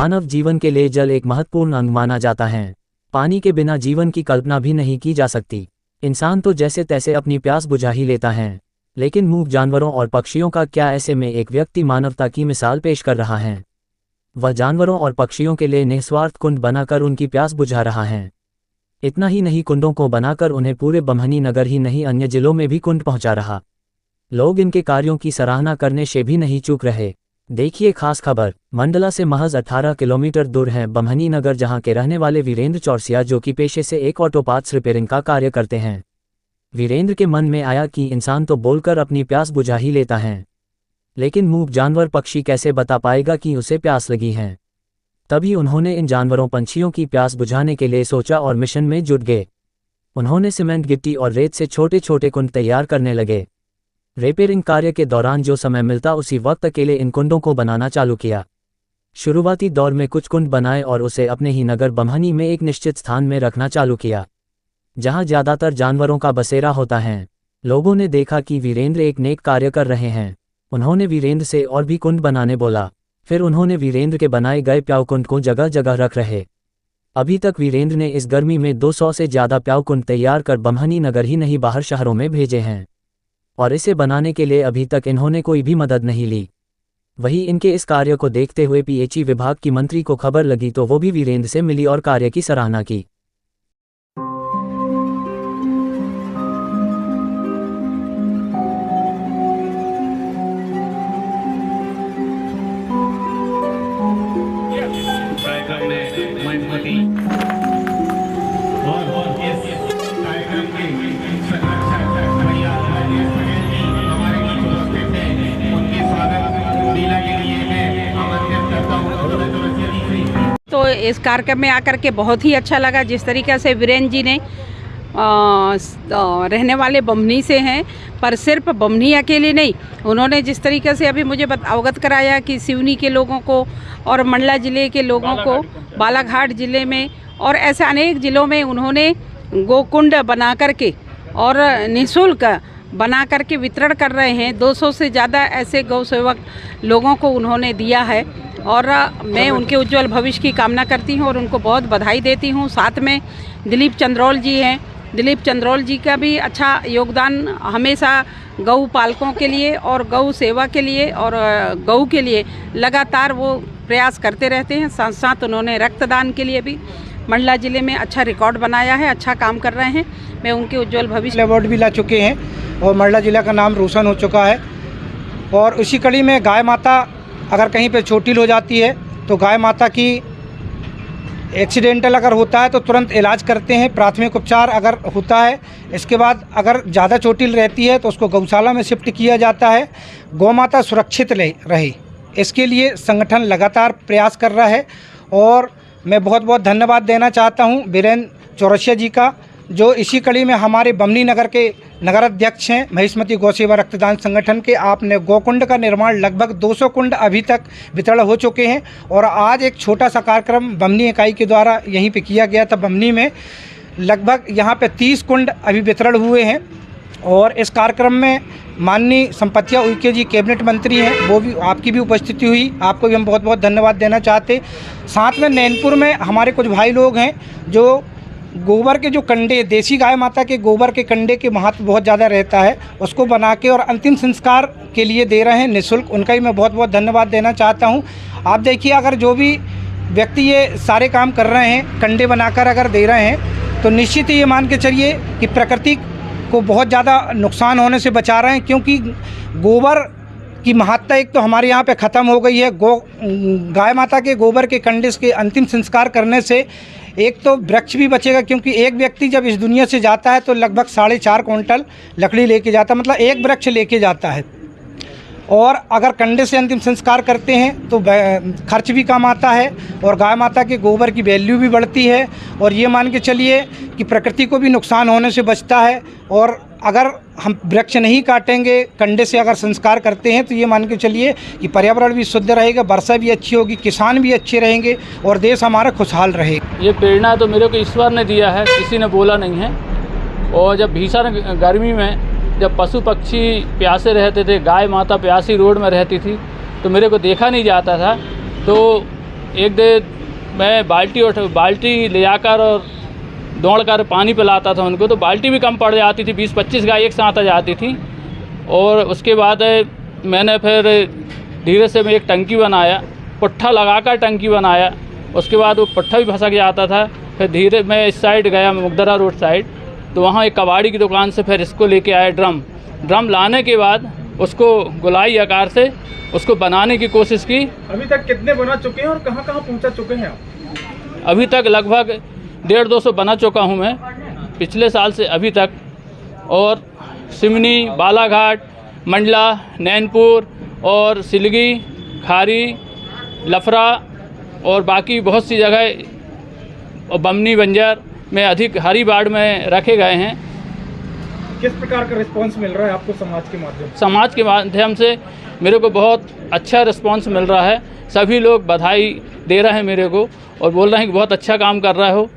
मानव जीवन के लिए जल एक महत्वपूर्ण अंग माना जाता है। पानी के बिना जीवन की कल्पना भी नहीं की जा सकती। इंसान तो जैसे तैसे अपनी प्यास बुझा ही लेता है, लेकिन मूक जानवरों और पक्षियों का क्या? ऐसे में एक व्यक्ति मानवता की मिसाल पेश कर रहा है। वह जानवरों और पक्षियों के लिए निस्वार्थ कुंड बनाकर उनकी प्यास बुझा रहा है। इतना ही नहीं, कुंडों को बनाकर उन्हें पूरे बम्हनी नगर ही नहीं अन्य जिलों में भी कुंड पहुंचा रहा। लोग इनके कार्यों की सराहना करने से भी नहीं चूक रहे। देखिए खास खबर। मंडला से महज 18 किलोमीटर दूर है बम्हनी नगर, जहां के रहने वाले वीरेंद्र चौरसिया, जो कि पेशे से एक ऑटो पार्ट्स रिपेयरिंग का कार्य करते हैं। वीरेंद्र के मन में आया कि इंसान तो बोलकर अपनी प्यास बुझा ही लेता है, लेकिन मूक जानवर पक्षी कैसे बता पाएगा कि उसे प्यास लगी है। तभी उन्होंने इन जानवरों पंछियों की प्यास बुझाने के लिए सोचा और मिशन में जुट गए। उन्होंने सीमेंट, गिट्टी और रेत से छोटे छोटे कुंड तैयार करने लगे। रिपेयरिंग कार्य के दौरान जो समय मिलता उसी वक्त अकेले इन कुंडों को बनाना चालू किया। शुरुआती दौर में कुछ कुंड बनाए और उसे अपने ही नगर बम्हनी में एक निश्चित स्थान में रखना चालू किया, जहां ज़्यादातर जानवरों का बसेरा होता है। लोगों ने देखा कि वीरेंद्र एक नेक कार्य कर रहे हैं। उन्होंने वीरेंद्र से और भी कुंड बनाने बोला। फिर उन्होंने वीरेंद्र के बनाए गए प्याऊ कुंड को जगह जगह रख रहे। अभी तक वीरेंद्र ने इस गर्मी में 200 से ज़्यादा प्याऊ कुंड तैयार कर बम्हनी नगर ही नहीं बाहर शहरों में भेजे हैं, और इसे बनाने के लिए अभी तक इन्होंने कोई भी मदद नहीं ली। वहीं इनके इस कार्य को देखते हुए पीएचई विभाग की मंत्री को खबर लगी तो वो भी वीरेंद्र से मिली और कार्य की सराहना की। तो इस कार्यक्रम में आकर के बहुत ही अच्छा लगा। जिस तरीक़े से वीरेंद्र जी ने रहने वाले बम्हनी से हैं, पर सिर्फ बम्हनी अकेले नहीं, उन्होंने जिस तरीके से अभी मुझे अवगत कराया कि सिवनी के लोगों को और मंडला ज़िले के लोगों को, बालाघाट ज़िले में और ऐसे अनेक ज़िलों में उन्होंने गोकुंड बना करके और निःशुल्क बना करके वितरण कर रहे हैं। 200 से ज़्यादा ऐसे गौ सेवक लोगों को उन्होंने दिया है और मैं उनके उज्जवल भविष्य की कामना करती हूं और उनको बहुत बधाई देती हूं। साथ में दिलीप चंद्रौल जी हैं। दिलीप चंद्रौल जी का भी अच्छा योगदान हमेशा गौ पालकों के लिए और गौ सेवा के लिए और गौ के लिए लगातार वो प्रयास करते रहते हैं। साथ साथ उन्होंने रक्तदान के लिए भी मंडला ज़िले में अच्छा रिकॉर्ड बनाया है, अच्छा काम कर रहे हैं। मैं उनके उज्जवल भविष्य अवार्ड भी ला चुके हैं और मंडला ज़िला का नाम रोशन हो चुका है। और उसी कड़ी में गाय माता अगर कहीं पे चोटिल हो जाती है तो गाय माता की एक्सीडेंटल अगर होता है तो तुरंत इलाज करते हैं, प्राथमिक उपचार अगर होता है। इसके बाद अगर ज़्यादा चोटिल रहती है तो उसको गौशाला में शिफ्ट किया जाता है। गौ माता सुरक्षित रहे, इसके लिए संगठन लगातार प्रयास कर रहा है। और मैं बहुत बहुत धन्यवाद देना चाहता हूं वीरेंद्र चौरसिया जी का, जो इसी कड़ी में हमारे बम्हनी नगर के नगराध्यक्ष हैं महिष्मती गौ सेवा रक्तदान संगठन के। आपने गोकुंड का निर्माण लगभग 200 कुंड अभी तक वितरण हो चुके हैं और आज एक छोटा सा कार्यक्रम बम्हनी इकाई के द्वारा यहीं पे किया गया था। बम्हनी में लगभग यहाँ पे 30 कुंड अभी वितरण हुए हैं और इस कार्यक्रम में माननीय संपतिया उइके जी कैबिनेट मंत्री हैं, वो भी आपकी भी उपस्थिति हुई, आपको भी हम बहुत बहुत धन्यवाद देना चाहते। साथ में नैनपुर में हमारे कुछ भाई लोग हैं जो गोबर के जो कंडे, देसी गाय माता के गोबर के कंडे के महत्व बहुत ज़्यादा रहता है, उसको बना के और अंतिम संस्कार के लिए दे रहे हैं निःशुल्क। उनका भी मैं बहुत बहुत धन्यवाद देना चाहता हूं। आप देखिए, अगर जो भी व्यक्ति ये सारे काम कर रहे हैं, कंडे बनाकर अगर दे रहे हैं, तो निश्चित ही ये मान के चलिए कि प्रकृति को बहुत ज़्यादा नुकसान होने से बचा रहे हैं। क्योंकि गोबर की महत्ता एक तो हमारे यहाँ पे ख़त्म हो गई है। गाय माता के गोबर के कंडे के अंतिम संस्कार करने से एक तो वृक्ष भी बचेगा, क्योंकि एक व्यक्ति जब इस दुनिया से जाता है तो लगभग 4.5 क्विंटल लकड़ी लेके जाता है, मतलब एक वृक्ष लेके जाता है। और अगर कंडे से अंतिम संस्कार करते हैं तो खर्च भी कम आता है और गाय माता के गोबर की वैल्यू भी बढ़ती है। और ये मान के चलिए कि प्रकृति को भी नुकसान होने से बचता है। और अगर हम वृक्ष नहीं काटेंगे, कंडे से अगर संस्कार करते हैं, तो ये मान के चलिए कि पर्यावरण भी शुद्ध रहेगा, वर्षा भी अच्छी होगी, किसान भी अच्छे रहेंगे और देश हमारा खुशहाल रहेगा। ये प्रेरणा तो मेरे को ईश्वर ने दिया है, किसी ने बोला नहीं है। और जब भीषण गर्मी में जब पशु पक्षी प्यासे रहते थे, गाय माता प्यासी रोड में रहती थी, तो मेरे को देखा नहीं जाता था। तो एक दिन मैं बाल्टी ले जाकर और दौड़कर पानी पिलाता था उनको, तो बाल्टी भी कम पड़ जाती थी, 20-25 गाय एक साथ आ जाती थी। और उसके बाद मैंने फिर धीरे से मैं एक टंकी बनाया, पुट्ठा लगाकर टंकी बनाया। उसके बाद वो पुट्ठा भी फंसक जाता था। फिर धीरे मैं इस साइड गया, मुगदरा रोड साइड, तो वहाँ एक कबाड़ी की दुकान से फिर इसको लेके आया ड्रम लाने के बाद उसको गोलाई आकार से उसको बनाने की कोशिश की। अभी तक कितने बना चुके हैं और कहाँ कहाँ पहुँचा चुके हैं आप? अभी तक लगभग 150-200 बना चुका हूँ मैं पिछले साल से अभी तक। और सिवनी, बालाघाट, मंडला, नैनपुर और सिलगी, खारी, लफरा और बाकी बहुत सी जगह और बमनी, बंजर में अधिक हरी बाड़ में रखे गए हैं। किस प्रकार का रिस्पांस मिल रहा है आपको समाज के माध्यम से? समाज के माध्यम से मेरे को बहुत अच्छा रिस्पांस मिल रहा है। सभी लोग बधाई दे रहे हैं मेरे को और बोल रहे हैं कि बहुत अच्छा काम कर रहे हो।